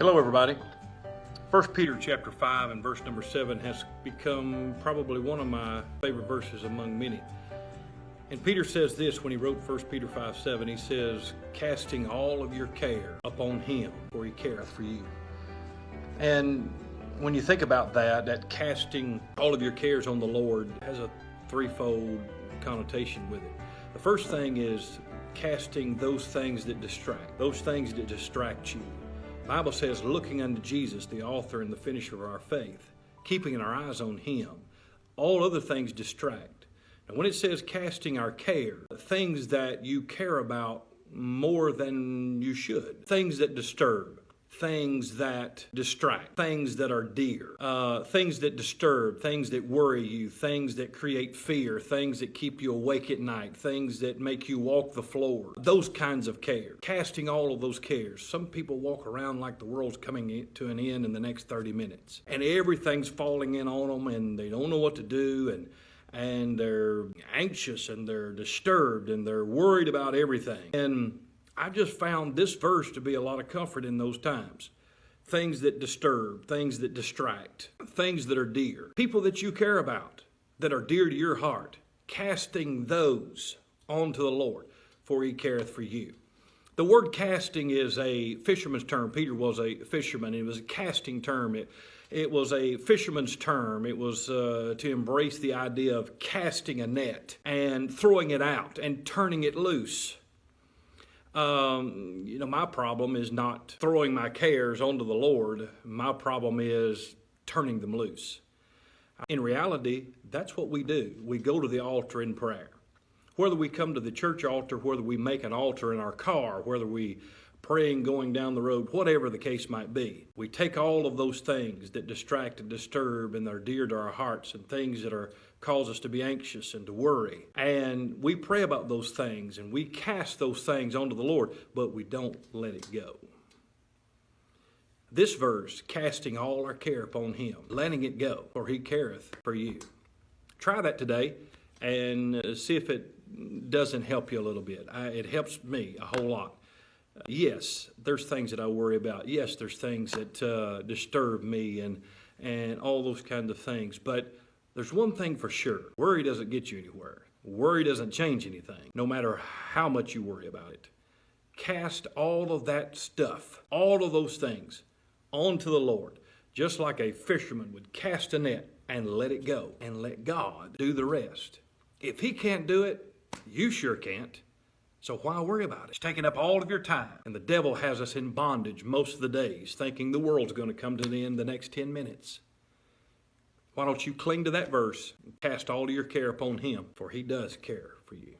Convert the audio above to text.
Hello everybody. 1 Peter chapter 5 and verse number 7 has become probably one of my favorite verses among many. And Peter says this when he wrote 1 Peter 5:7. He says, casting all of your care upon him, for he careth for you. And when you think about that casting all of your cares on the Lord has a threefold connotation with it. The first thing is casting those things that distract you. The Bible says, looking unto Jesus, the author and the finisher of our faith, keeping our eyes on him. All other things distract. And when it says casting our care, things that you care about more than you should, things that disturb, things that distract, things that are dear, things that disturb, things that worry you, things that create fear, things that keep you awake at night, things that make you walk the floor, those kinds of care. Casting all of those cares. Some people walk around like the world's coming to an end in the next 30 minutes. And everything's falling in on them and they don't know what to do and they're anxious and they're disturbed and they're worried about everything. And I just found this verse to be a lot of comfort in those times. Things that disturb, things that distract, things that are dear. People that you care about, that are dear to your heart, casting those onto the Lord, for he careth for you. The word casting is a fisherman's term. Peter was a fisherman. It was a casting term. It was a fisherman's term. It was to embrace the idea of casting a net and throwing it out and turning it loose. My problem is not throwing my cares onto the Lord. My problem is turning them loose. In reality, that's what we do. We go to the altar in prayer. Whether we come to the church altar, whether we make an altar in our car, whether we praying going down the road, whatever the case might be, we take all of those things that distract and disturb and are dear to our hearts and things that cause us to be anxious and to worry, and we pray about those things and we cast those things onto the Lord, but we don't let it go. This verse, casting all our care upon him, letting it go, for he careth for you. Try that today and see if it doesn't help you a little bit. It helps me a whole lot. Yes, there's things that I worry about. Yes, there's things that disturb me and all those kinds of things. But there's one thing for sure. Worry doesn't get you anywhere. Worry doesn't change anything, no matter how much you worry about it. Cast all of that stuff, all of those things, onto the Lord, just like a fisherman would cast a net and let it go and let God do the rest. If he can't do it, you sure can't. So why worry about it? It's taking up all of your time. And the devil has us in bondage most of the days, thinking the world's going to come to an end the next 10 minutes. Why don't you cling to that verse and cast all of your care upon him, for he does care for you.